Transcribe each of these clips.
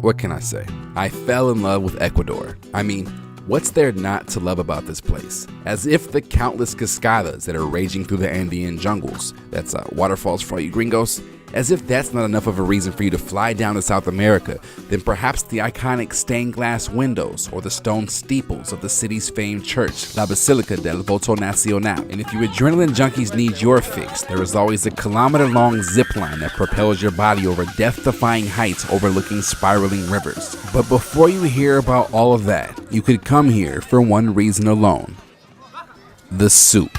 What can I say? I fell in love with Ecuador. I mean, what's there not to love about this place? As if the countless cascadas that are raging through the Andean jungles, that's waterfalls for all you gringos, as if that's not enough of a reason for you to fly down to South America, then perhaps the iconic stained glass windows or the stone steeples of the city's famed church, La Basilica del Voto Nacional. And if you adrenaline junkies need your fix, there is always a kilometer-long zip line that propels your body over death-defying heights overlooking spiraling rivers. But before you hear about all of that, you could come here for one reason alone: the soup.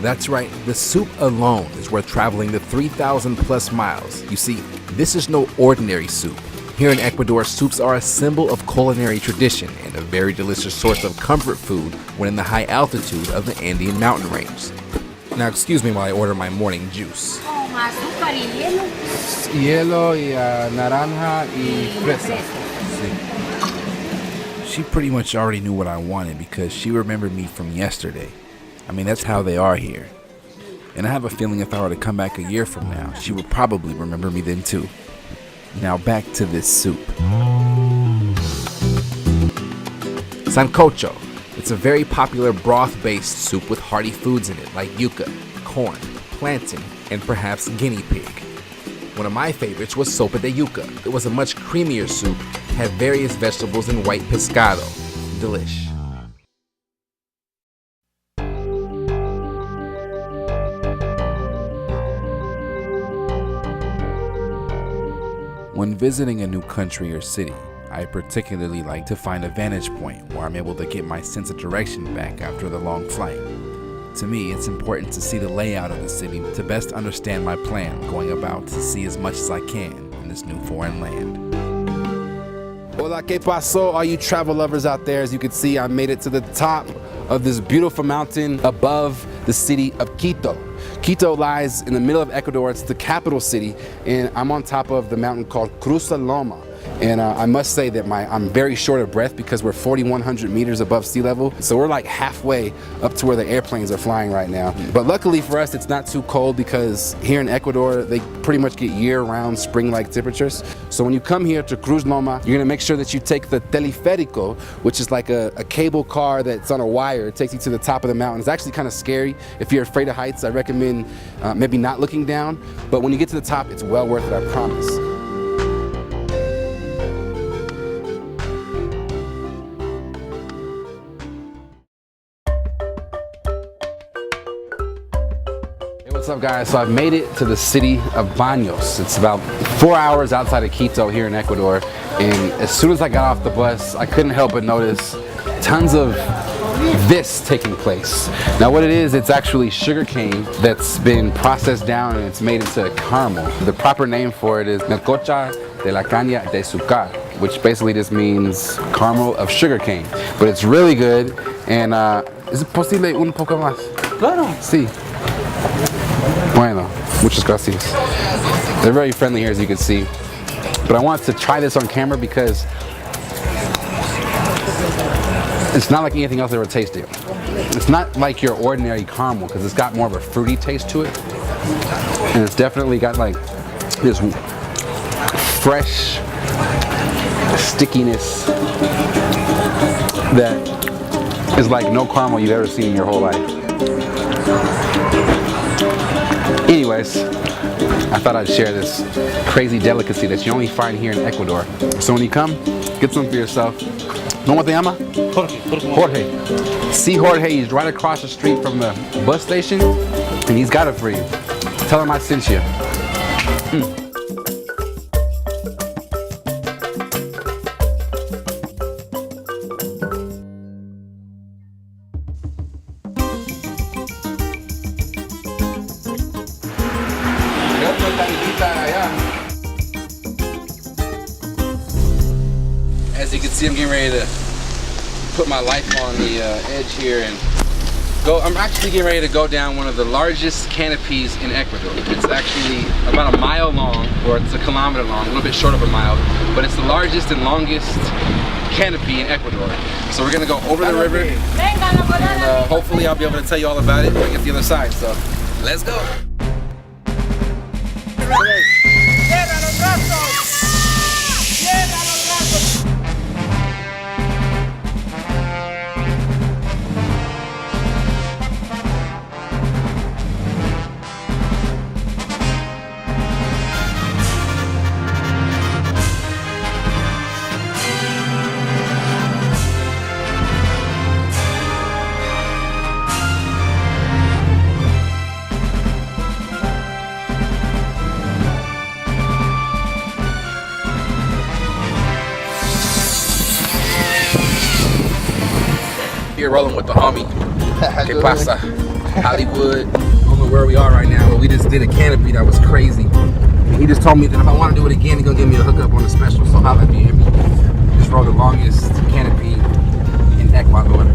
That's right, the soup alone is worth traveling the 3,000 plus miles. You see, this is no ordinary soup. Here in Ecuador, soups are a symbol of culinary tradition and a very delicious source of comfort food when in the high altitude of the Andean mountain range. Now excuse me while I order my morning juice. Azúcar y hielo. Hielo y naranja y fresa. She pretty much already knew what I wanted because she remembered me from yesterday. I mean, that's how they are here. And I have a feeling if I were to come back a year from now, she would probably remember me then too. Now back to this soup. Sancocho. It's a very popular broth-based soup with hearty foods in it like yuca, corn, plantain, and perhaps guinea pig. One of my favorites was sopa de yuca. It was a much creamier soup, had various vegetables and white pescado. Delish. When visiting a new country or city, I particularly like to find a vantage point where I'm able to get my sense of direction back after the long flight. To me, it's important to see the layout of the city to best understand my plan going about to see as much as I can in this new foreign land. Hola, ¿qué pasó? All you travel lovers out there, as you can see, I made it to the top of this beautiful mountain above the city of Quito. Quito lies in the middle of Ecuador. It's the capital city, and I'm on top of the mountain called Cruz Loma. And I must say that I'm very short of breath because we're 4,100 meters above sea level. So we're like halfway up to where the airplanes are flying right now. But luckily for us, it's not too cold because here in Ecuador, they pretty much get year-round spring-like temperatures. So when you come here to Cruz Loma, you're gonna make sure that you take the teleférico, which is like a cable car that's on a wire. It takes you to the top of the mountain. It's actually kind of scary. If you're afraid of heights, I recommend maybe not looking down. But when you get to the top, it's well worth it, I promise. What's up, guys? So I've made it to the city of Baños. It's about 4 hours outside of Quito here in Ecuador, and as soon as I got off the bus, I couldn't help but notice tons of this taking place. Now what it is, it's actually sugarcane that's been processed down and it's made into caramel. The proper name for it is melcocha de la caña de azúcar, which basically just means caramel of sugarcane. But it's really good, and ¿es posible un poco más? Claro. Sí. Bueno, muchas gracias. They're very friendly here, as you can see. But I wanted to try this on camera because it's not like anything else I've ever tasted. It's not like your ordinary caramel because it's got more of a fruity taste to it. And it's definitely got like this fresh stickiness that is like no caramel you've ever seen in your whole life. Anyways, I thought I'd share this crazy delicacy that you only find here in Ecuador. So when you come, get some for yourself. ¿Cómo te llama? Jorge. See Jorge, he's right across the street from the bus station, and he's got it for you. Tell him I sent you. As you can see, I'm getting ready to put my life on the edge here and go. I'm actually getting ready to go down one of the largest canopies in Ecuador. It's actually about a mile long, or it's a kilometer long, a little bit short of a mile, but it's the largest and longest canopy in Ecuador. So we're gonna go over the river, and hopefully I'll be able to tell you all about it when I get to the other side. So let's go. Here rolling with the homie. Que pasa? Hollywood. I don't know where we are right now, but we just did a canopy that was crazy. And he just told me that if I want to do it again, he's gonna give me a hookup on the special. So holla if you hear me. Just rode the longest canopy in Ecuador.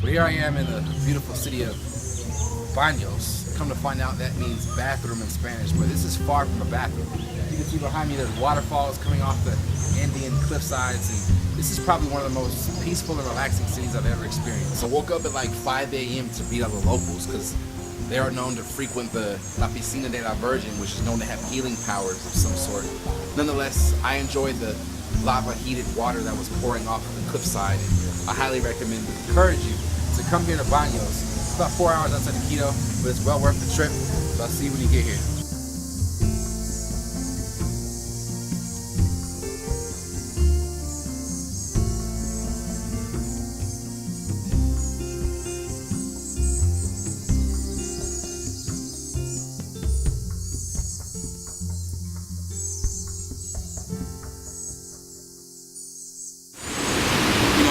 Well, here I am in the beautiful city of Baños. Come to find out that means bathroom in Spanish, but this is far from a bathroom. You can see behind me there's waterfalls coming off the Andean cliff sides, and this is probably one of the most peaceful and relaxing cities I've ever experienced. So I woke up at like 5 a.m. to meet other locals because they are known to frequent the La Piscina de la Virgen, which is known to have healing powers of some sort. Nonetheless, I enjoyed the lava heated water that was pouring off of the cliffside, and I highly recommend and encourage you to come here to Baños. It's about 4 hours outside of Quito, but it's well worth the trip. So I'll see you when you get here.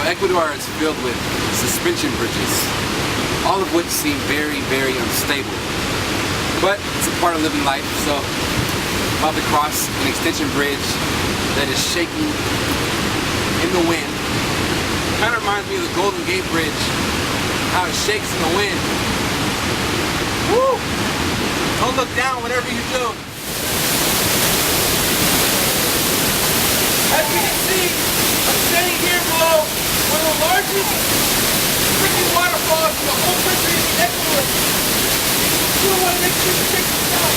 Ecuador is filled with suspension bridges, all of which seem very, very unstable. But it's a part of living life, so I'm about to cross an extension bridge that is shaking in the wind. Kind of reminds me of the Golden Gate Bridge, how it shakes in the wind. Woo! Don't look down whatever you do. As you can see, I'm standing here below one of the largest freaking waterfalls in the whole country of Ecuador. You want to make sure to check this out.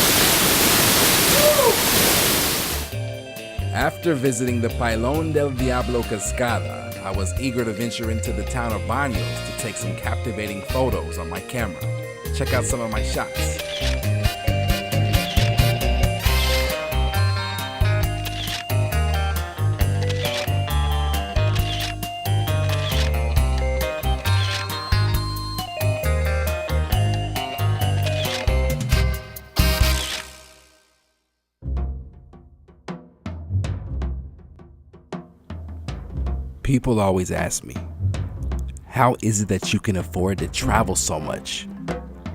Woo! After visiting the Pailón del Diablo Cascada, I was eager to venture into the town of Baños to take some captivating photos on my camera. Check out some of my shots. People always ask me, how is it that you can afford to travel so much?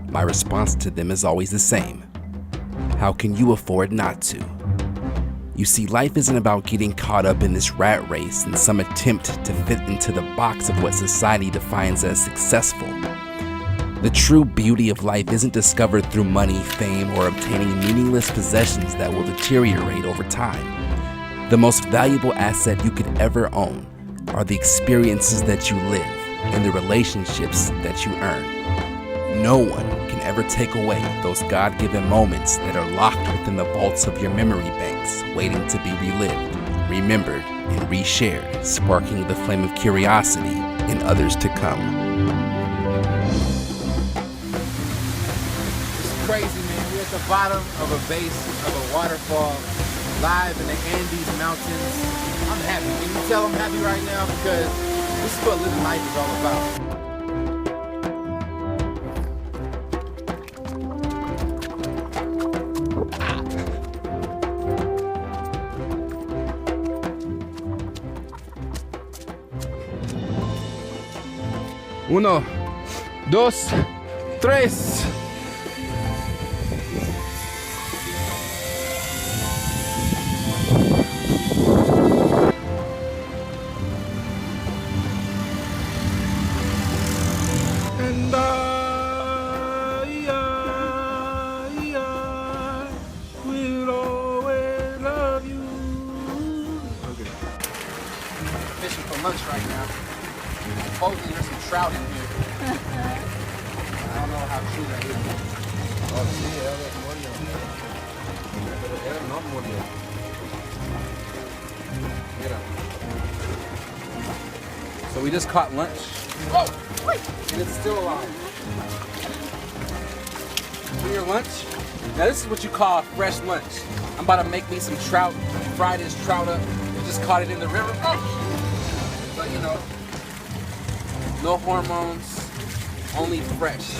My response to them is always the same. How can you afford not to? You see, life isn't about getting caught up in this rat race in some attempt to fit into the box of what society defines as successful. The true beauty of life isn't discovered through money, fame, or obtaining meaningless possessions that will deteriorate over time. The most valuable asset you could ever own are the experiences that you live and the relationships that you earn. No one can ever take away those God-given moments that are locked within the vaults of your memory banks, waiting to be relived, remembered, and reshared, sparking the flame of curiosity in others to come. It's crazy, man. We're at the bottom of a base of a waterfall, live in the Andes Mountains. I'm happy. Can you tell I'm happy right now? Because this is what living life is all about. Uno, dos, tres. And I will always love you. Okay. Fishing for lunch right now. Supposedly there's some trout in here. I don't know how true that is. Oh, sí, era no murió. Mira. So we just caught lunch. Oh! And it's still alive. For your lunch? Now this is what you call a fresh lunch. I'm about to make me some trout, fry this trout up. We just caught it in the river. Oh. But you know, no hormones, only fresh.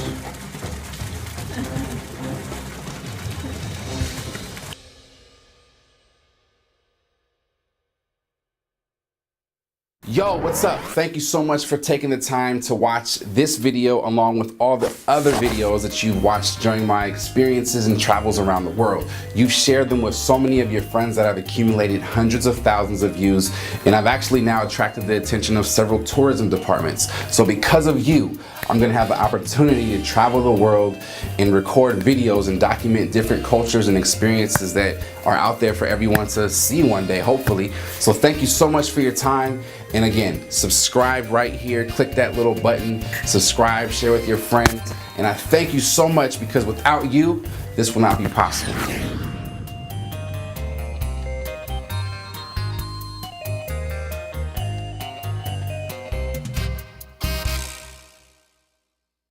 Yo, what's up? Thank you so much for taking the time to watch this video along with all the other videos that you've watched during my experiences and travels around the world. You've shared them with so many of your friends that have accumulated hundreds of thousands of views, and I've actually now attracted the attention of several tourism departments. So because of you, I'm gonna have the opportunity to travel the world and record videos and document different cultures and experiences that are out there for everyone to see one day, hopefully. So thank you so much for your time. And again, subscribe right here, click that little button, subscribe, share with your friends. And I thank you so much because without you, this will not be possible.